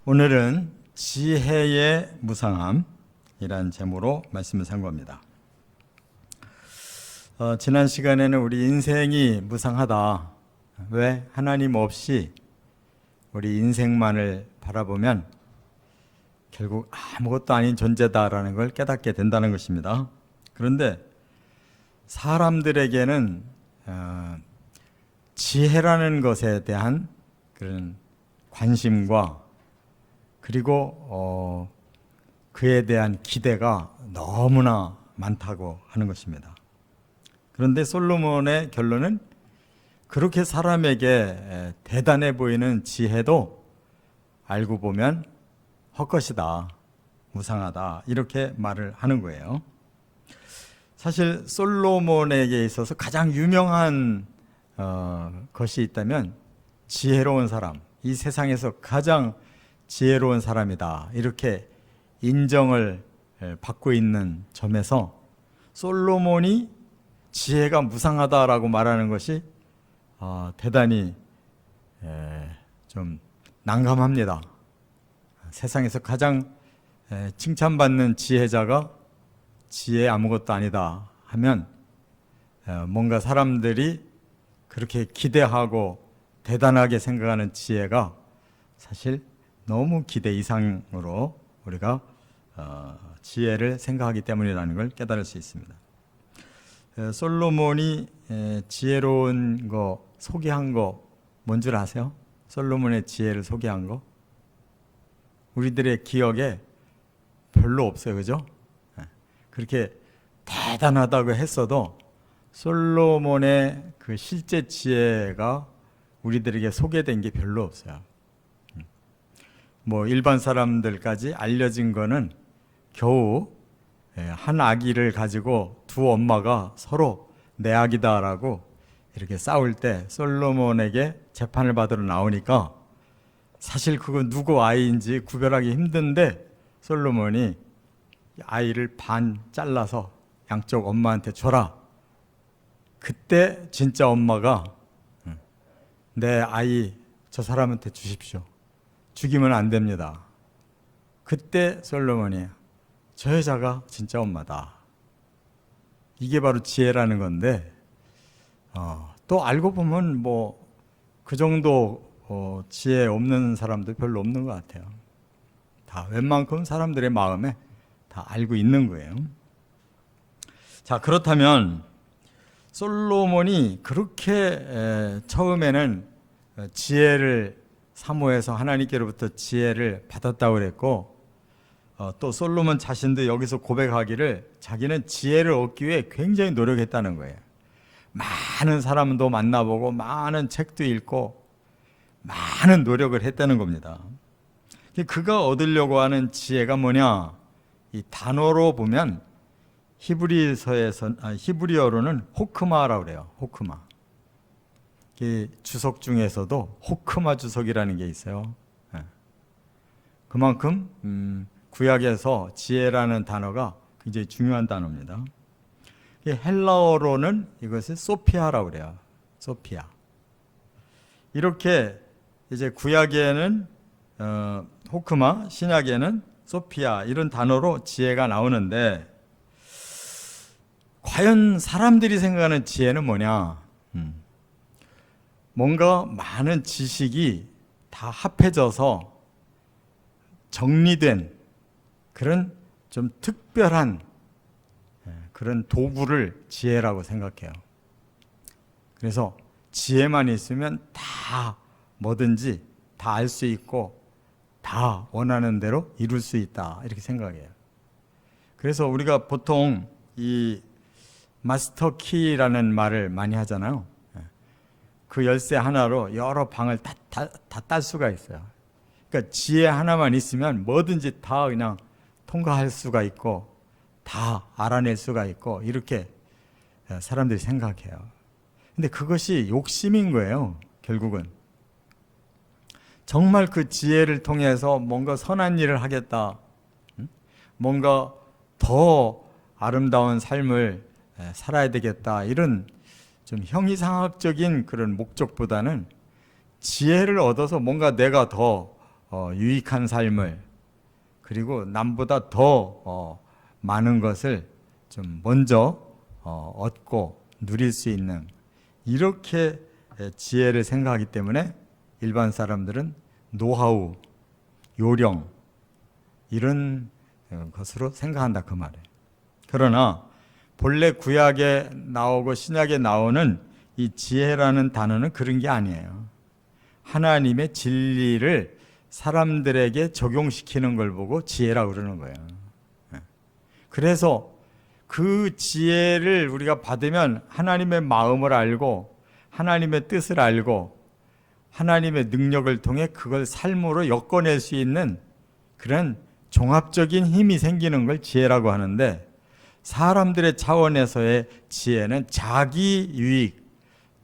오늘은 지혜의 무상함이란 제목으로 말씀을 상고합니다. 지난 시간에는 우리 인생이 무상하다. 왜? 하나님 없이 우리 인생만을 바라보면 결국 아무것도 아닌 존재다라는 걸 깨닫게 된다는 것입니다. 그런데 사람들에게는 지혜라는 것에 대한 그런 관심과 그리고 그에 대한 기대가 너무나 많다고 하는 것입니다. 그런데 솔로몬의 결론은 그렇게 사람에게 대단해 보이는 지혜도 알고 보면 헛것이다, 무상하다, 이렇게 말을 하는 거예요. 사실 솔로몬에게 있어서 가장 유명한 것이 있다면 지혜로운 사람, 이 세상에서 가장 지혜로운 사람이다, 이렇게 인정을 받고 있는 점에서 솔로몬이 지혜가 무상하다라고 말하는 것이 대단히 좀 난감합니다. 세상에서 가장 칭찬받는 지혜자가 지혜 아무것도 아니다 하면 뭔가 사람들이 그렇게 기대하고 대단하게 생각하는 지혜가 사실 너무 기대 이상으로 우리가 지혜를 생각하기 때문이라는 걸 깨달을 수 있습니다. 솔로몬이 지혜로운 거 소개한 거 뭔 줄 아세요? 솔로몬의 지혜를 소개한 거 우리들의 기억에 별로 없어요, 그죠? 그렇게 대단하다고 했어도 솔로몬의 그 실제 지혜가 우리들에게 소개된 게 별로 없어요. 뭐 일반 사람들까지 알려진 거는 겨우 한 아기를 가지고 두 엄마가 서로 내 아기다라고 이렇게 싸울 때 솔로몬에게 재판을 받으러 나오니까 사실 그거 누구 아이인지 구별하기 힘든데 솔로몬이 아이를 반 잘라서 양쪽 엄마한테 줘라. 그때 진짜 엄마가 내 아이 저 사람한테 주십시오. 죽이면 안 됩니다. 그때 솔로몬이 저 여자가 진짜 엄마다. 이게 바로 지혜라는 건데 또 알고 보면 뭐 그 정도 지혜 없는 사람도 별로 없는 것 같아요. 다 웬만큼 사람들의 마음에 다 알고 있는 거예요. 자, 그렇다면 솔로몬이 그렇게 처음에는 지혜를 사모해서 하나님께로부터 지혜를 받았다고 그랬고 또 솔로몬 자신도 여기서 고백하기를 자기는 지혜를 얻기 위해 굉장히 노력했다는 거예요. 많은 사람도 만나보고 많은 책도 읽고 많은 노력을 했다는 겁니다. 그가 얻으려고 하는 지혜가 뭐냐? 이 단어로 보면 히브리어로는 호크마라고 그래요. 호크마. 주석 중에서도 호크마 주석이라는 게 있어요. 그만큼 구약에서 지혜라는 단어가 굉장히 중요한 단어입니다. 헬라어로는 이것을 소피아라고 그래요. 소피아. 이렇게 이제 구약에는 호크마, 신약에는 소피아, 이런 단어로 지혜가 나오는데 과연 사람들이 생각하는 지혜는 뭐냐? 뭔가 많은 지식이 다 합해져서 정리된 그런 좀 특별한 그런 도구를 지혜라고 생각해요. 그래서 지혜만 있으면 다 뭐든지 다 알 수 있고 다 원하는 대로 이룰 수 있다, 이렇게 생각해요. 그래서 우리가 보통 이 마스터 키라는 말을 많이 하잖아요. 그 열쇠 하나로 여러 방을 다 딸 수가 있어요. 그러니까 지혜 하나만 있으면 뭐든지 다 그냥 통과할 수가 있고 다 알아낼 수가 있고 이렇게 사람들이 생각해요. 근데 그것이 욕심인 거예요. 결국은 정말 그 지혜를 통해서 뭔가 선한 일을 하겠다, 뭔가 더 아름다운 삶을 살아야 되겠다, 이런 좀 형이상학적인 그런 목적보다는 지혜를 얻어서 뭔가 내가 더 유익한 삶을, 그리고 남보다 더 많은 것을 좀 먼저 얻고 누릴 수 있는, 이렇게 지혜를 생각하기 때문에 일반 사람들은 노하우, 요령 이런 것으로 생각한다 그 말이에요. 그러나 본래 구약에 나오고 신약에 나오는 이 지혜라는 단어는 그런 게 아니에요. 하나님의 진리를 사람들에게 적용시키는 걸 보고 지혜라고 그러는 거예요. 그래서 그 지혜를 우리가 받으면 하나님의 마음을 알고 하나님의 뜻을 알고 하나님의 능력을 통해 그걸 삶으로 엮어낼 수 있는 그런 종합적인 힘이 생기는 걸 지혜라고 하는데, 사람들의 차원에서의 지혜는 자기 유익,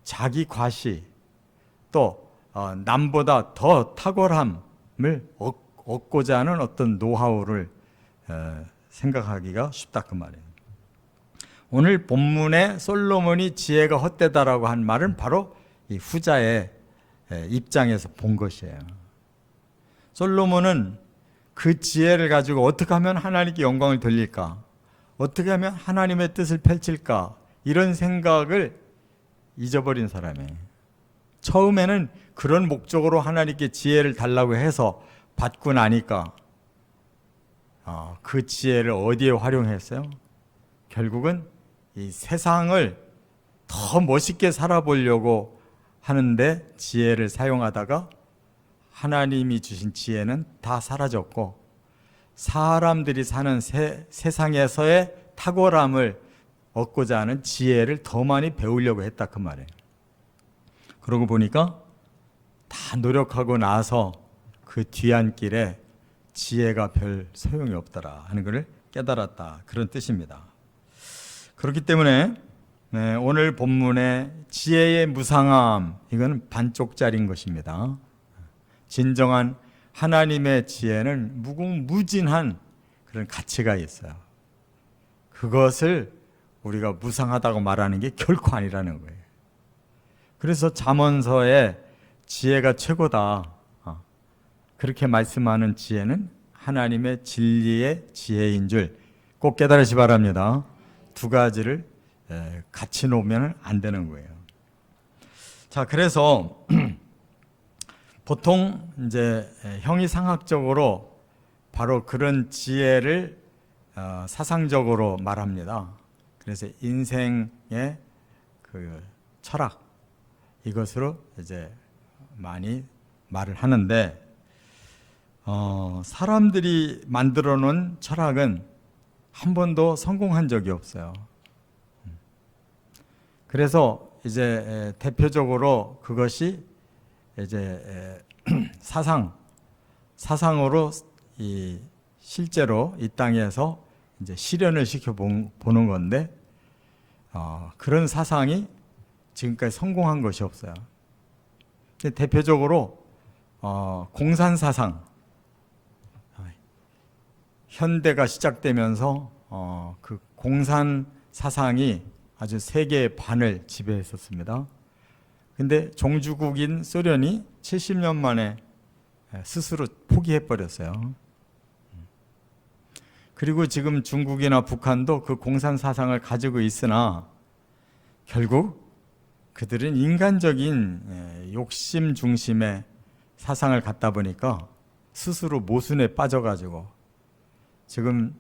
자기 과시, 또 남보다 더 탁월함을 얻고자 하는 어떤 노하우를 생각하기가 쉽다 그 말이에요. 오늘 본문에 솔로몬이 지혜가 헛되다라고 한 말은 바로 이 후자의 입장에서 본 것이에요. 솔로몬은 그 지혜를 가지고 어떻게 하면 하나님께 영광을 돌릴까, 어떻게 하면 하나님의 뜻을 펼칠까, 이런 생각을 잊어버린 사람이에요. 처음에는 그런 목적으로 하나님께 지혜를 달라고 해서 받고 나니까 그 지혜를 어디에 활용했어요? 결국은 이 세상을 더 멋있게 살아보려고 하는데 지혜를 사용하다가 하나님이 주신 지혜는 다 사라졌고, 사람들이 사는 세상에서의 탁월함을 얻고자 하는 지혜를 더 많이 배우려고 했다 그 말이에요. 그러고 보니까 다 노력하고 나서 그 뒤안길에 지혜가 별 소용이 없더라 하는 것을 깨달았다, 그런 뜻입니다. 그렇기 때문에 오늘 본문의 지혜의 무상함, 이건 반쪽짜리인 것입니다. 진정한 하나님의 지혜는 무궁무진한 그런 가치가 있어요. 그것을 우리가 무상하다고 말하는 게 결코 아니라는 거예요. 그래서 잠언서에 지혜가 최고다, 그렇게 말씀하는 지혜는 하나님의 진리의 지혜인 줄 꼭 깨달으시 바랍니다. 두 가지를 같이 놓으면 안 되는 거예요. 자, 그래서 보통 이제 형이상학적으로 바로 그런 지혜를 사상적으로 말합니다. 그래서 인생의 그 철학, 이것으로 이제 많이 말을 하는데, 사람들이 만들어 놓은 철학은 한 번도 성공한 적이 없어요. 그래서 이제 대표적으로 그것이 이제 사상으로 실제로 이 땅에서 이제 실현을 시켜 보는 건데, 그런 사상이 지금까지 성공한 것이 없어요. 대표적으로 공산 사상, 현대가 시작되면서 그 공산 사상이 아주 세계의 반을 지배했었습니다. 근데 종주국인 소련이 70년 만에 스스로 포기해버렸어요. 그리고 지금 중국이나 북한도 그 공산 사상을 가지고 있으나 결국 그들은 인간적인 욕심 중심의 사상을 갖다 보니까 스스로 모순에 빠져가지고 지금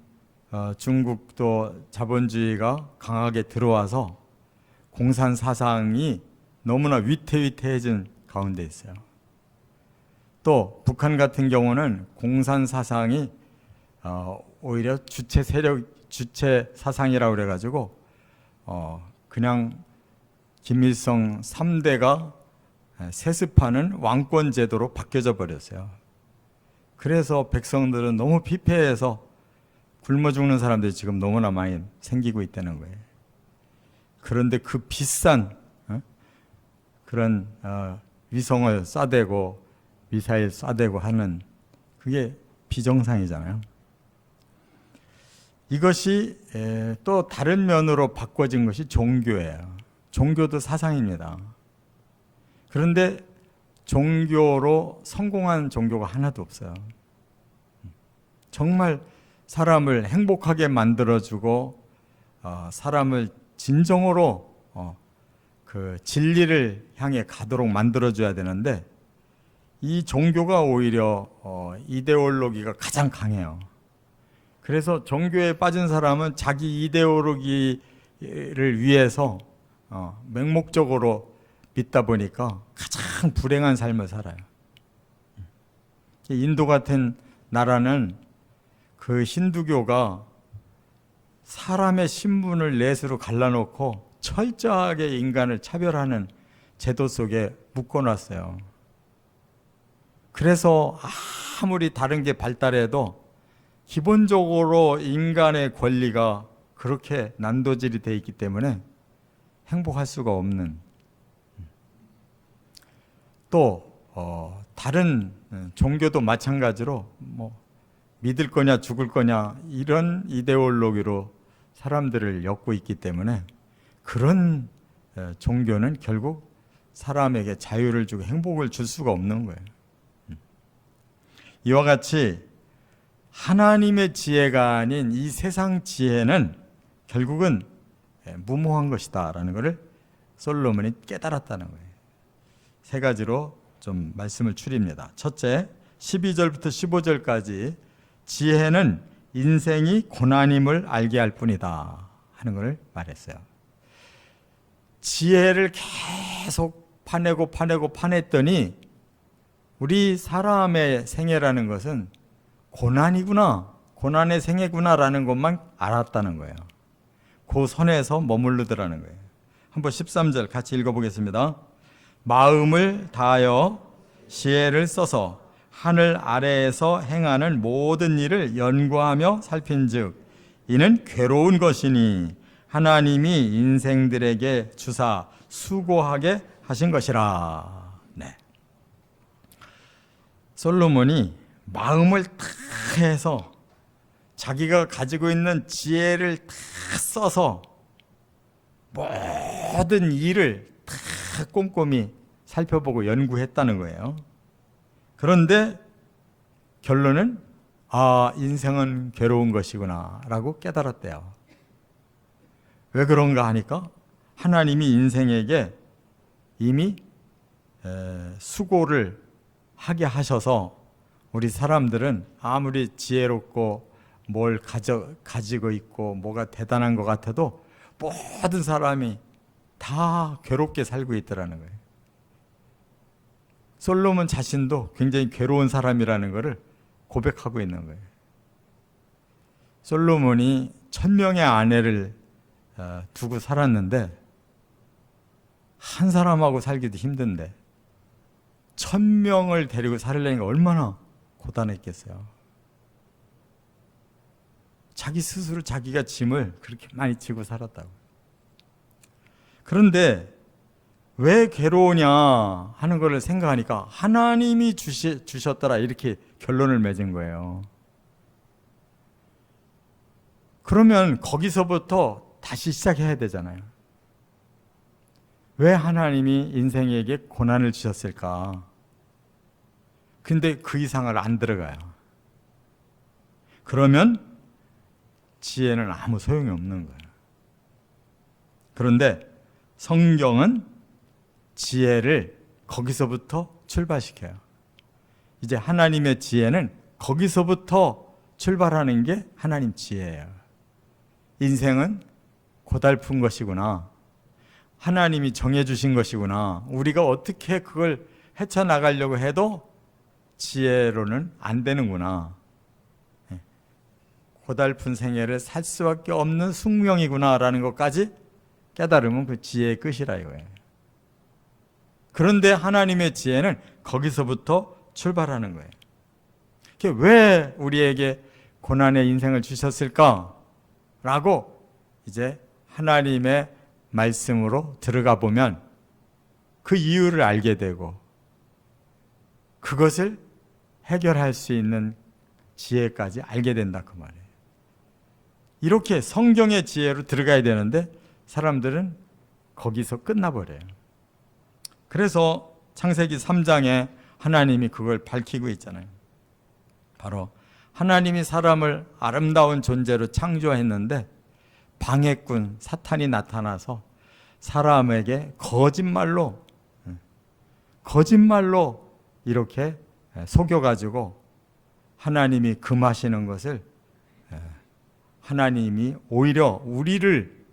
중국도 자본주의가 강하게 들어와서 공산 사상이 너무나 위태위태해진 가운데 있어요. 또 북한 같은 경우는 공산 사상이 오히려 주체 사상이라고 그래가지고 그냥 김일성 3대가 세습하는 왕권 제도로 바뀌어져 버렸어요. 그래서 백성들은 너무 피폐해서 굶어 죽는 사람들이 지금 너무나 많이 생기고 있다는 거예요. 그런데 그 비싼 그런 위성을 쏴대고 미사일 쏴대고 하는 그게 비정상이잖아요. 이것이 또 다른 면으로 바꿔진 것이 종교예요. 종교도 사상입니다. 그런데 종교로 성공한 종교가 하나도 없어요. 정말 사람을 행복하게 만들어주고 사람을 진정으로 그 진리를 향해 가도록 만들어줘야 되는데, 이 종교가 오히려 이데올로기가 가장 강해요. 그래서 종교에 빠진 사람은 자기 이데올로기를 위해서 맹목적으로 믿다 보니까 가장 불행한 삶을 살아요. 인도 같은 나라는 그 힌두교가 사람의 신분을 넷으로 갈라놓고 철저하게 인간을 차별하는 제도 속에 묶어놨어요. 그래서 아무리 다른 게 발달해도 기본적으로 인간의 권리가 그렇게 난도질이 돼 있기 때문에 행복할 수가 없는, 또 다른 종교도 마찬가지로 믿을 거냐 죽을 거냐 이런 이데올로기로 사람들을 엮고 있기 때문에 그런 종교는 결국 사람에게 자유를 주고 행복을 줄 수가 없는 거예요. 이와 같이 하나님의 지혜가 아닌 이 세상 지혜는 결국은 무모한 것이다 라는 것을 솔로몬이 깨달았다는 거예요. 세 가지로 좀 말씀을 추립니다. 첫째, 12절부터 15절까지 지혜는 인생이 고난임을 알게 할 뿐이다 하는 것을 말했어요. 지혜를 계속 파냈더니 우리 사람의 생애라는 것은 고난이구나, 고난의 생애구나라는 것만 알았다는 거예요. 그 선에서 머무르더라는 거예요. 한번 13절 같이 읽어보겠습니다. 마음을 다하여 지혜를 써서 하늘 아래에서 행하는 모든 일을 연구하며 살핀즉 이는 괴로운 것이니 하나님이 인생들에게 주사 수고하게 하신 것이라. 네. 솔로몬이 마음을 다 해서 자기가 가지고 있는 지혜를 다 써서 모든 일을 다 꼼꼼히 살펴보고 연구했다는 거예요. 그런데 결론은 인생은 괴로운 것이구나 라고 깨달았대요. 왜 그런가 하니까 하나님이 인생에게 이미 수고를 하게 하셔서 우리 사람들은 아무리 지혜롭고 뭘 가지고 있고 뭐가 대단한 것 같아도 모든 사람이 다 괴롭게 살고 있더라는 거예요. 솔로몬 자신도 굉장히 괴로운 사람이라는 것을 고백하고 있는 거예요. 솔로몬이 1000명의 아내를 두고 살았는데 한 사람하고 살기도 힘든데 1000명을 데리고 살려니까 얼마나 고단했겠어요. 자기 스스로 자기가 짐을 그렇게 많이 지고 살았다고. 그런데 왜 괴로우냐 하는 것을 생각하니까 하나님이 주셨더라 이렇게 결론을 맺은 거예요. 그러면 거기서부터 다시 시작해야 되잖아요. 왜 하나님이 인생에게 고난을 주셨을까? 근데 그 이상을 안 들어가요. 그러면 지혜는 아무 소용이 없는 거예요. 그런데 성경은 지혜를 거기서부터 출발시켜요. 이제 하나님의 지혜는 거기서부터 출발하는 게 하나님 지혜예요. 인생은 고달픈 것이구나. 하나님이 정해주신 것이구나. 우리가 어떻게 그걸 헤쳐나가려고 해도 지혜로는 안 되는구나. 고달픈 생애를 살 수밖에 없는 숙명이구나 라는 것까지 깨달으면 그 지혜의 끝이라 이거예요. 그런데 하나님의 지혜는 거기서부터 출발하는 거예요. 왜 우리에게 고난의 인생을 주셨을까? 라고 이제 하나님의 말씀으로 들어가 보면 그 이유를 알게 되고 그것을 해결할 수 있는 지혜까지 알게 된다 그 말이에요. 이렇게 성경의 지혜로 들어가야 되는데 사람들은 거기서 끝나버려요. 그래서 창세기 3장에 하나님이 그걸 밝히고 있잖아요. 바로 하나님이 사람을 아름다운 존재로 창조했는데 방해꾼 사탄이 나타나서 사람에게 거짓말로 이렇게 속여가지고 하나님이 금하시는 것을, 하나님이 오히려 우리를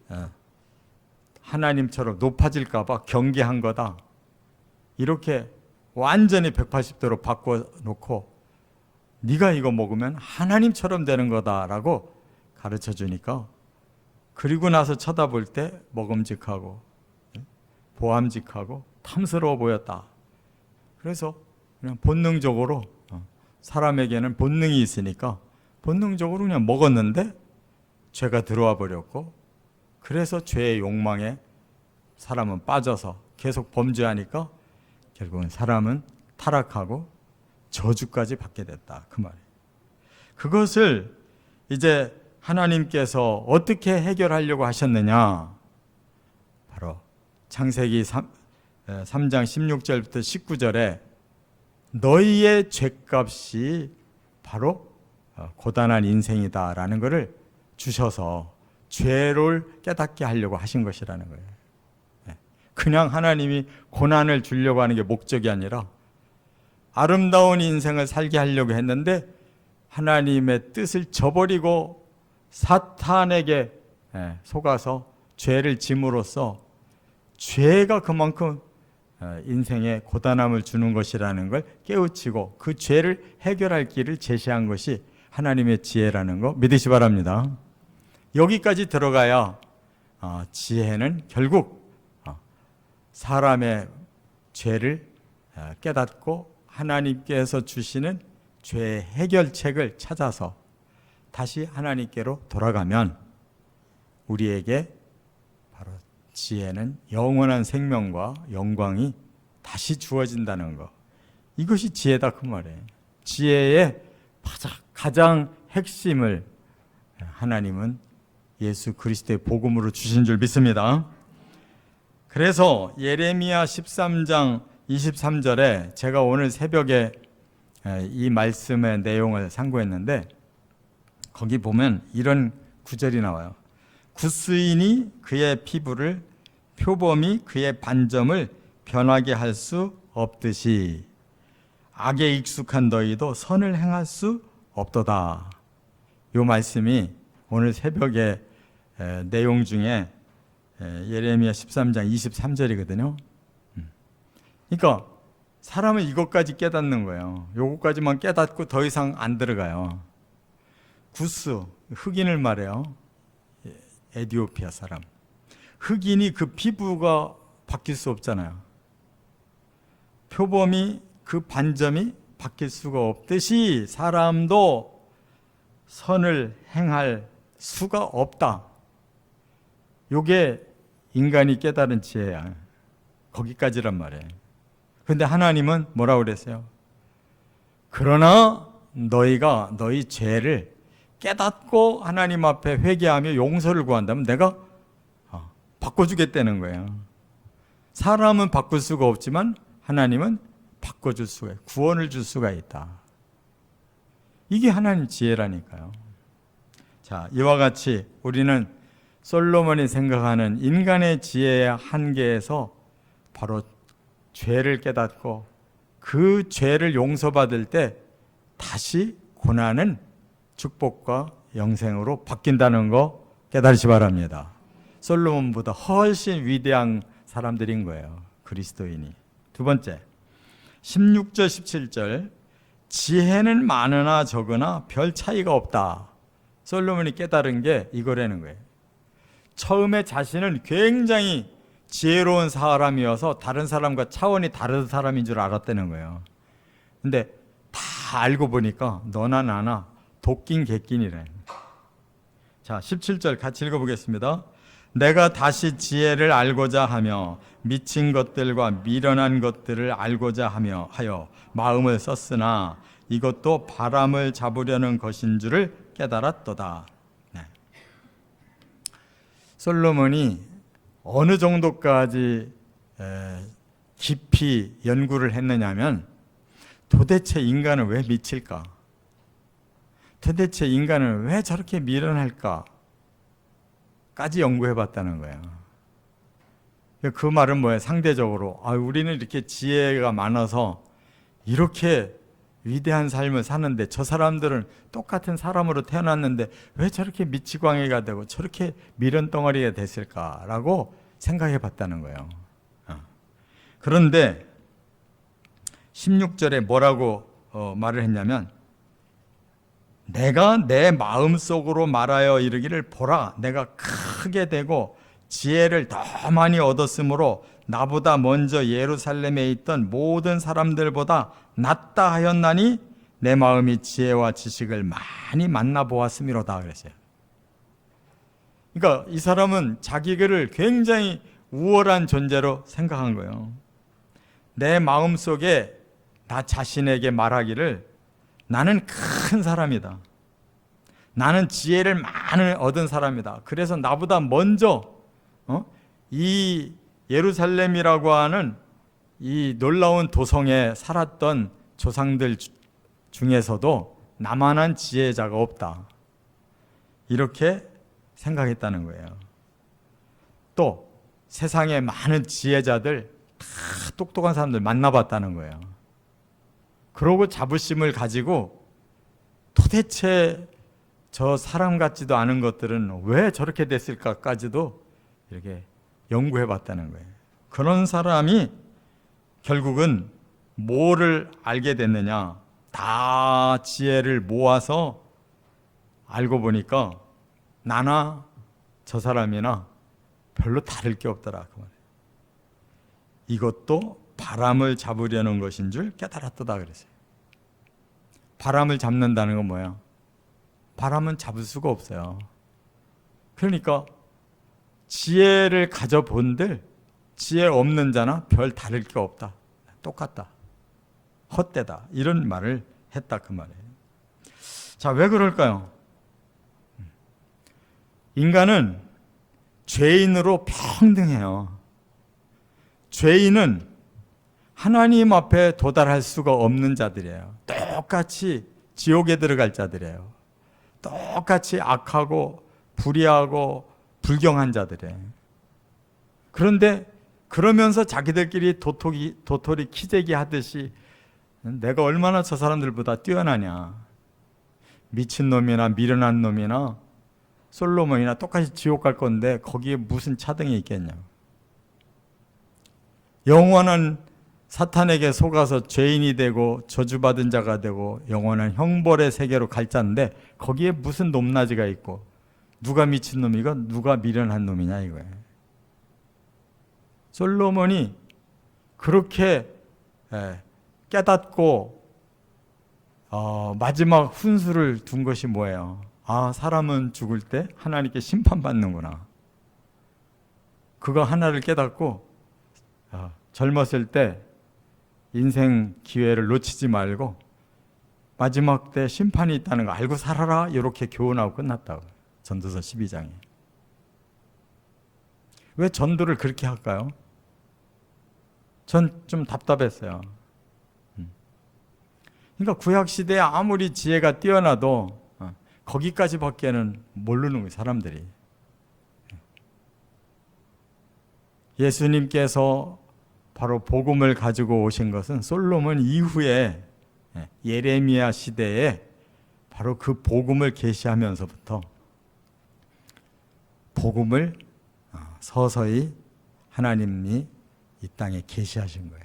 하나님처럼 높아질까 봐 경계한 거다, 이렇게 완전히 180도로 바꿔놓고 네가 이거 먹으면 하나님처럼 되는 거다라고 가르쳐 주니까, 그리고 나서 쳐다볼 때 먹음직하고 보암직하고 탐스러워 보였다. 그래서 그냥 본능적으로, 사람에게는 본능이 있으니까 본능적으로 그냥 먹었는데 죄가 들어와 버렸고, 그래서 죄의 욕망에 사람은 빠져서 계속 범죄하니까 결국은 사람은 타락하고 저주까지 받게 됐다, 그 말이에요. 그것을 이제 하나님께서 어떻게 해결하려고 하셨느냐, 바로 창세기 3장 16절부터 19절에 너희의 죄값이 바로 고단한 인생이다라는 것을 주셔서 죄를 깨닫게 하려고 하신 것이라는 거예요. 그냥 하나님이 고난을 주려고 하는 게 목적이 아니라 아름다운 인생을 살게 하려고 했는데 하나님의 뜻을 저버리고 사탄에게 속아서 죄를 짐으로써 죄가 그만큼 인생에 고단함을 주는 것이라는 걸 깨우치고 그 죄를 해결할 길을 제시한 것이 하나님의 지혜라는 거 믿으시 바랍니다. 여기까지 들어가야 지혜는 결국 사람의 죄를 깨닫고 하나님께서 주시는 죄 해결책을 찾아서 다시 하나님께로 돌아가면 우리에게 바로 지혜는 영원한 생명과 영광이 다시 주어진다는 것, 이것이 지혜다, 그 말이에요. 지혜의 가장 핵심을 하나님은 예수 그리스도의 복음으로 주신 줄 믿습니다. 그래서 예레미야 13장 23절에 제가 오늘 새벽에 이 말씀의 내용을 상고했는데, 거기 보면 이런 구절이 나와요. 굿수인이 그의 피부를, 표범이 그의 반점을 변하게 할 수 없듯이 악에 익숙한 너희도 선을 행할 수 없도다. 이 말씀이 오늘 새벽에 내용 중에 예레미야 13장 23절이거든요. 그러니까 사람은 이것까지 깨닫는 거예요. 요것까지만 깨닫고 더 이상 안 들어가요. 구스, 흑인을 말해요. 에티오피아 사람. 흑인이 그 피부가 바뀔 수 없잖아요. 표범이 그 반점이 바뀔 수가 없듯이 사람도 선을 행할 수가 없다. 요게 인간이 깨달은 지혜야. 거기까지란 말이에요. 근데 하나님은 뭐라고 그랬어요? 그러나 너희가 너희 죄를 깨닫고 하나님 앞에 회개하며 용서를 구한다면 내가 바꿔주겠다는 거예요. 사람은 바꿀 수가 없지만 하나님은 바꿔줄 수가 있고 구원을 줄 수가 있다. 이게 하나님 지혜라니까요. 자, 이와 같이 우리는 솔로몬이 생각하는 인간의 지혜의 한계에서 바로 죄를 깨닫고 그 죄를 용서받을 때 다시 고난은 축복과 영생으로 바뀐다는 거 깨달으시 바랍니다. 솔로몬보다 훨씬 위대한 사람들인 거예요, 그리스도인이. 두 번째, 16절 17절 지혜는 많으나 적으나 별 차이가 없다. 솔로몬이 깨달은 게 이거라는 거예요. 처음에 자신은 굉장히 지혜로운 사람이어서 다른 사람과 차원이 다른 사람인 줄 알았다는 거예요. 근데 다 알고 보니까 너나 나나 도끼인 객끼니래. 자, 17절 같이 읽어보겠습니다. 내가 다시 지혜를 알고자 하며 미친 것들과 미련한 것들을 알고자 하여 마음을 썼으나 이것도 바람을 잡으려는 것인 줄을 깨달았도다. 네. 솔로몬이 어느 정도까지 깊이 연구를 했느냐면 도대체 인간은 왜 미칠까? 도대체 인간은 왜 저렇게 미련할까? 까지 연구해 봤다는 거예요. 그 말은 뭐예요? 상대적으로 우리는 이렇게 지혜가 많아서 이렇게 위대한 삶을 사는데 저 사람들은 똑같은 사람으로 태어났는데 왜 저렇게 미치광이가 되고 저렇게 미련덩어리가 됐을까라고 생각해 봤다는 거예요. 그런데 16절에 뭐라고 말을 했냐면 내가 내 마음속으로 말하여 이르기를 보라 내가 크게 되고 지혜를 더 많이 얻었으므로 나보다 먼저 예루살렘에 있던 모든 사람들보다 낫다 하였나니 내 마음이 지혜와 지식을 많이 만나보았음이로다 그랬어요. 그러니까 이 사람은 자기를 굉장히 우월한 존재로 생각한 거예요. 내 마음속에 나 자신에게 말하기를 나는 큰 사람이다. 나는 지혜를 많이 얻은 사람이다. 그래서 나보다 먼저 이 예루살렘이라고 하는 이 놀라운 도성에 살았던 조상들 중에서도 나만한 지혜자가 없다. 이렇게 생각했다는 거예요. 또 세상에 많은 지혜자들 다 똑똑한 사람들 만나봤다는 거예요. 그러고 자부심을 가지고 도대체 저 사람 같지도 않은 것들은 왜 저렇게 됐을까까지도 이렇게 연구해 봤다는 거예요. 그런 사람이 결국은 뭐를 알게 됐느냐? 다 지혜를 모아서 알고 보니까 나나 저 사람이나 별로 다를 게 없더라. 그 말이에요. 이것도 바람을 잡으려는 것인 줄 깨달았다 그랬어요. 바람을 잡는다는 건 뭐야? 바람은 잡을 수가 없어요. 그러니까 지혜를 가져본들 지혜 없는 자나 별 다를 게 없다. 똑같다. 헛되다. 이런 말을 했다 그 말이에요. 자, 왜 그럴까요? 인간은 죄인으로 평등해요. 죄인은 하나님 앞에 도달할 수가 없는 자들이에요. 똑같이 지옥에 들어갈 자들이에요. 똑같이 악하고 불의하고 불경한 자들이에요. 그런데 그러면서 자기들끼리 도토리 키재기 하듯이 내가 얼마나 저 사람들보다 뛰어나냐. 미친놈이나 미련한 놈이나 솔로몬이나 똑같이 지옥 갈 건데 거기에 무슨 차등이 있겠냐. 영원한 사탄에게 속아서 죄인이 되고 저주받은 자가 되고 영원한 형벌의 세계로 갈 자인데 거기에 무슨 높낮이가 있고 누가 미친놈이고 누가 미련한 놈이냐 이거예요. 솔로몬이 그렇게 깨닫고 마지막 훈수를 둔 것이 뭐예요? 사람은 죽을 때 하나님께 심판받는구나. 그거 하나를 깨닫고 젊었을 때 인생 기회를 놓치지 말고 마지막 때 심판이 있다는 거 알고 살아라. 이렇게 교훈하고 끝났다고. 전도서 12장에. 왜 전도를 그렇게 할까요? 전 좀 답답했어요. 그러니까 구약시대에 아무리 지혜가 뛰어나도 거기까지밖에는 모르는 거예요, 사람들이. 예수님께서 바로 복음을 가지고 오신 것은 솔로몬 이후에 예레미야 시대에 바로 그 복음을 계시하면서부터 복음을 서서히 하나님이 이 땅에 계시하신 거예요.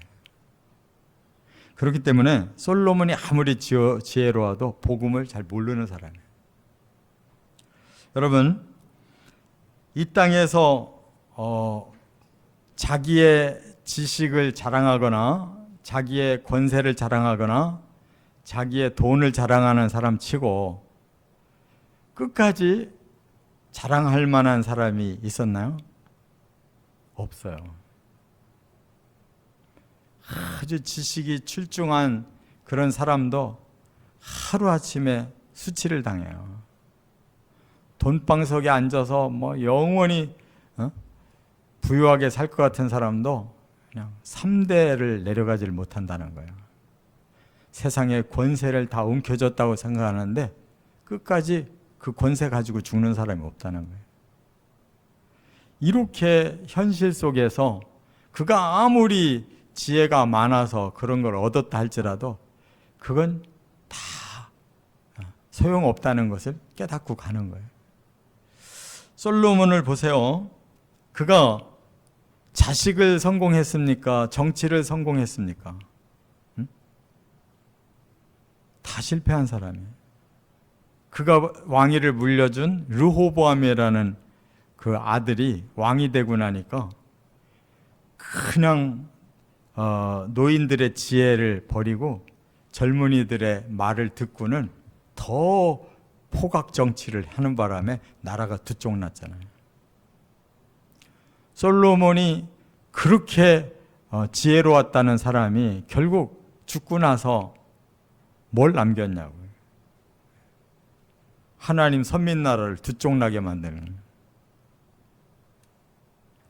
그렇기 때문에 솔로몬이 아무리 지혜로워도 복음을 잘 모르는 사람이에요. 여러분, 이 땅에서 자기의 지식을 자랑하거나 자기의 권세를 자랑하거나 자기의 돈을 자랑하는 사람 치고 끝까지 자랑할 만한 사람이 있었나요? 없어요. 아주 지식이 출중한 그런 사람도 하루아침에 수치를 당해요. 돈방석에 앉아서 영원히 부유하게 살 것 같은 사람도 그냥 3대를 내려가지를 못한다는 거예요. 세상의 권세를 다 움켜쥐었다고 생각하는데 끝까지 그 권세 가지고 죽는 사람이 없다는 거예요. 이렇게 현실 속에서 그가 아무리 지혜가 많아서 그런 걸 얻었다 할지라도 그건 다 소용없다는 것을 깨닫고 가는 거예요. 솔로몬을 보세요. 그가 자식을 성공했습니까? 정치를 성공했습니까? 다 실패한 사람이에요. 그가 왕위를 물려준 르호보암이라는 그 아들이 왕이 되고 나니까 그냥 노인들의 지혜를 버리고 젊은이들의 말을 듣고는 더 포각 정치를 하는 바람에 나라가 두쪽났잖아요. 솔로몬이 그렇게 지혜로웠다는 사람이 결국 죽고 나서 뭘 남겼냐고요. 하나님 선민나라를 두쪽나게 만드는.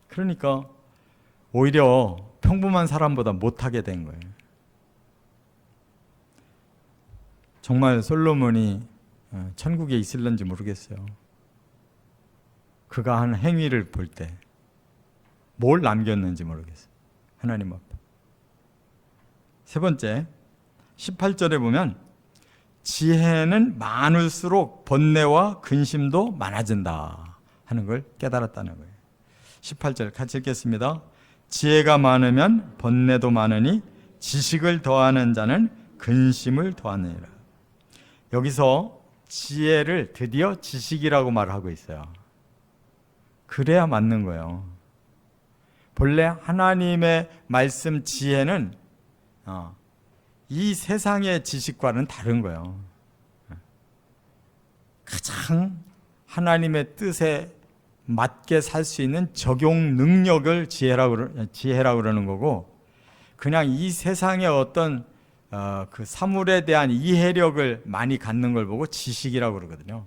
그러니까 오히려 평범한 사람보다 못하게 된 거예요. 정말 솔로몬이 천국에 있을런지 모르겠어요. 그가 한 행위를 볼 때 뭘 남겼는지 모르겠어요. 하나님 앞에. 세 번째, 18절에 보면 지혜는 많을수록 번뇌와 근심도 많아진다 하는 걸 깨달았다는 거예요. 18절 같이 읽겠습니다. 지혜가 많으면 번뇌도 많으니 지식을 더하는 자는 근심을 더하느니라. 여기서 지혜를 드디어 지식이라고 말하고 있어요. 그래야 맞는 거예요. 본래 하나님의 말씀 지혜는 이 세상의 지식과는 다른 거예요. 가장 하나님의 뜻에 맞게 살 수 있는 적용 능력을 지혜라고 그러는 거고, 그냥 이 세상의 어떤 그 사물에 대한 이해력을 많이 갖는 걸 보고 지식이라고 그러거든요.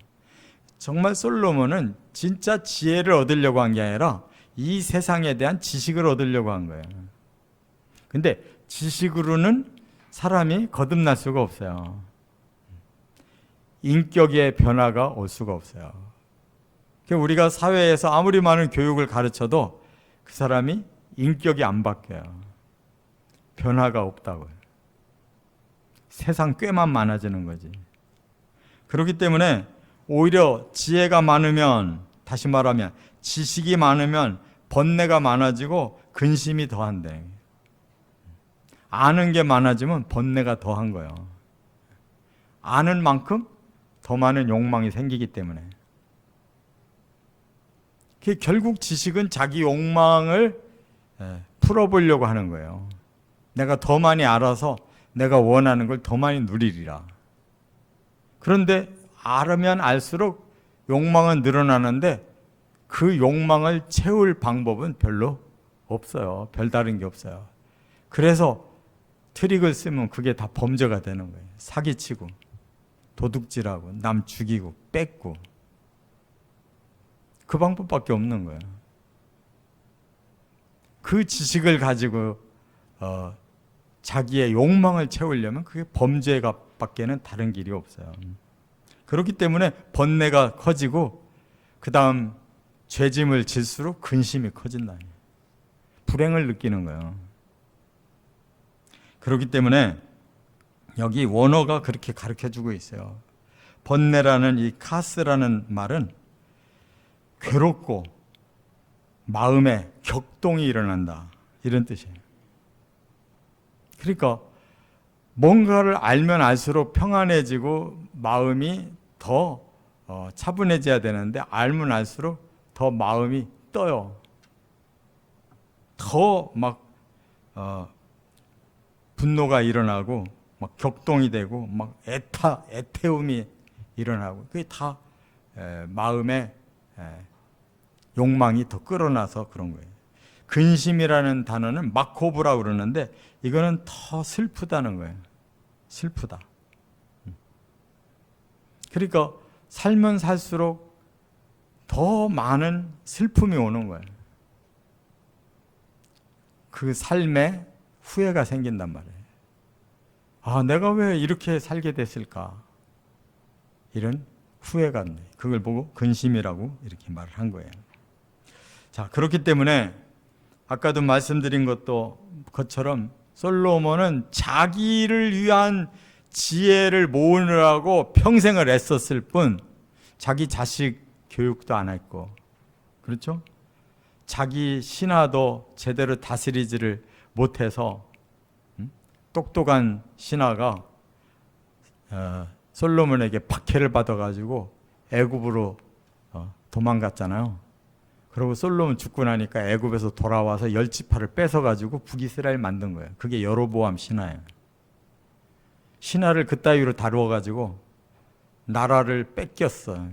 정말 솔로몬은 진짜 지혜를 얻으려고 한 게 아니라 이 세상에 대한 지식을 얻으려고 한 거예요. 근데 지식으로는 사람이 거듭날 수가 없어요. 인격의 변화가 올 수가 없어요. 우리가 사회에서 아무리 많은 교육을 가르쳐도 그 사람이 인격이 안 바뀌어요. 변화가 없다고요. 세상 꾀만 많아지는 거지. 그렇기 때문에 오히려 지혜가 많으면, 다시 말하면 지식이 많으면 번뇌가 많아지고 근심이 더한대. 아는 게 많아지면 번뇌가 더한 거예요. 아는 만큼 더 많은 욕망이 생기기 때문에. 결국 지식은 자기 욕망을 풀어보려고 하는 거예요. 내가 더 많이 알아서 내가 원하는 걸 더 많이 누리리라. 그런데 알으면 알수록 욕망은 늘어나는데 그 욕망을 채울 방법은 별로 없어요. 별다른 게 없어요. 그래서 트릭을 쓰면 그게 다 범죄가 되는 거예요. 사기치고 도둑질하고 남 죽이고 뺏고, 그 방법밖에 없는 거예요. 그 지식을 가지고 자기의 욕망을 채우려면 그게 범죄가 밖에는 다른 길이 없어요. 그렇기 때문에 번뇌가 커지고 그 다음 죄짐을 질수록 근심이 커진다. 불행을 느끼는 거예요. 그렇기 때문에 여기 원어가 그렇게 가르쳐주고 있어요. 번뇌라는 이 카스라는 말은 괴롭고 마음에 격동이 일어난다, 이런 뜻이에요. 그러니까 뭔가를 알면 알수록 평안해지고 마음이 더 차분해져야 되는데 알면 알수록 더 마음이 떠요. 더 막 분노가 일어나고 막 격동이 되고 막 애태움이 일어나고, 그게 다 마음에 욕망이 더 끌어나서 그런 거예요. 근심이라는 단어는 마코브라고 그러는데 이거는 더 슬프다는 거예요. 슬프다. 그러니까 살면 살수록 더 많은 슬픔이 오는 거예요. 그 삶에 후회가 생긴단 말이에요. 아, 내가 왜 이렇게 살게 됐을까? 이런 후회가, 그걸 보고 근심이라고 이렇게 말을 한 거예요. 자, 그렇기 때문에 아까도 말씀드린 것처럼 솔로몬은 자기를 위한 지혜를 모으느라고 평생을 애썼을 뿐 자기 자식 교육도 안 했고, 그렇죠? 자기 신하도 제대로 다스리지를 못해서 똑똑한 신하가 솔로몬에게 박해를 받아가지고 애굽으로 도망갔잖아요. 그리고 솔로몬 죽고 나니까 애굽에서 돌아와서 10지파를 뺏어가지고 북이스라엘 만든 거예요. 그게 여로보암 신하예요. 신하를 그따위로 다루어가지고 나라를 뺏겼어.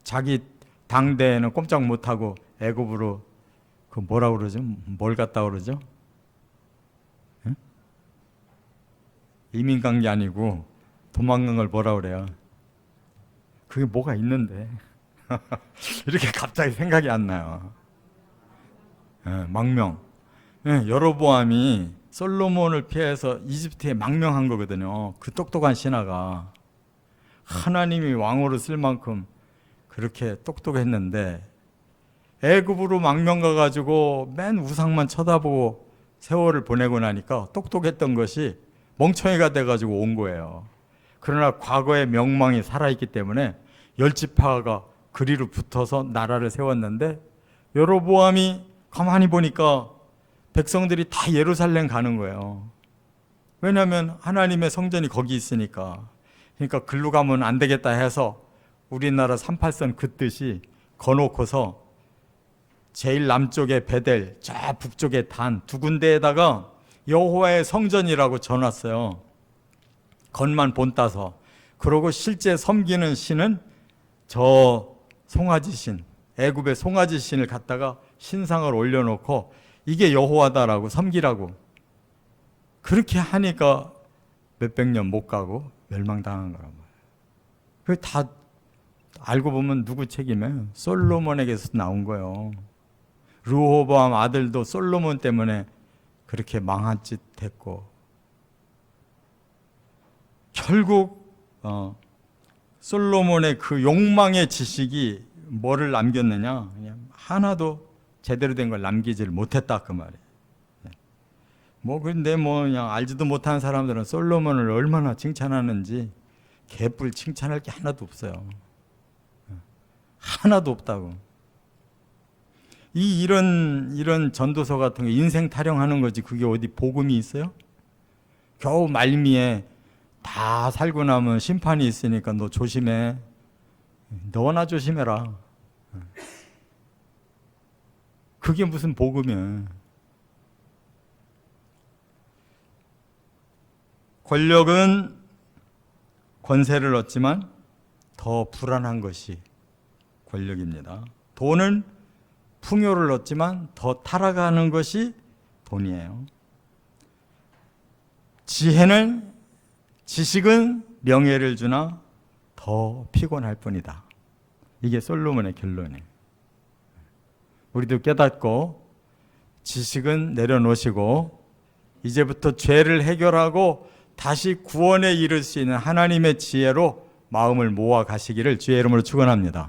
자기 당대에는 꼼짝 못하고 애굽으로 그 뭐라고 그러죠? 뭘 갔다 그러죠? 응? 이민 간 게 아니고 도망간 걸 뭐라 그래요? 그게 뭐가 있는데 이렇게 갑자기 생각이 안 나요. 망명. 여로보암이 솔로몬을 피해서 이집트에 망명한 거거든요. 그 똑똑한 신하가 하나님이 왕으로 쓸 만큼 그렇게 똑똑했는데 애굽으로 망명 가가지고 맨 우상만 쳐다보고 세월을 보내고 나니까 똑똑했던 것이 멍청이가 돼가지고 온 거예요. 그러나 과거의 명망이 살아있기 때문에 10지파가 그리로 붙어서 나라를 세웠는데 여로보암이 가만히 보니까 백성들이 다 예루살렘 가는 거예요. 왜냐하면 하나님의 성전이 거기 있으니까. 그러니까 글로 가면 안 되겠다 해서 우리나라 38선 긋듯이 거놓고서 제일 남쪽에 베델, 저 북쪽에 단 두 군데에다가 여호와의 성전이라고 전놨어요. 겉만 본따서. 그러고 실제 섬기는 신은 저 송아지 신, 애굽의 송아지 신을 갖다가 신상을 올려놓고 이게 여호와다라고 섬기라고. 그렇게 하니까 몇백 년 못 가고 멸망당한 거란 말이에요. 그게 다 알고 보면 누구 책임이에요? 솔로몬에게서 나온 거예요. 르호보암 아들도 솔로몬 때문에 그렇게 망한 짓 했고, 결국 솔로몬의 그 욕망의 지식이 뭐를 남겼느냐? 그냥 하나도 제대로 된 걸 남기지를 못했다 그 말이에요. 근데 그냥 알지도 못하는 사람들은 솔로몬을 얼마나 칭찬하는지 개뿔 칭찬할 게 하나도 없어요. 하나도 없다고. 이런 전도서 같은 거 인생 타령하는 거지 그게 어디 복음이 있어요? 겨우 말미에 다 살고 나면 심판이 있으니까 너 조심해. 너나 조심해라. 그게 무슨 복음이야. 권력은 권세를 얻지만 더 불안한 것이 권력입니다. 돈은 풍요를 얻지만 더 타락하는 것이 돈이에요. 지식은 명예를 주나 더 피곤할 뿐이다. 이게 솔로몬의 결론이에요. 우리도 깨닫고 지식은 내려놓으시고 이제부터 죄를 해결하고 다시 구원에 이를 수 있는 하나님의 지혜로 마음을 모아 가시기를 주의 이름으로 축원합니다.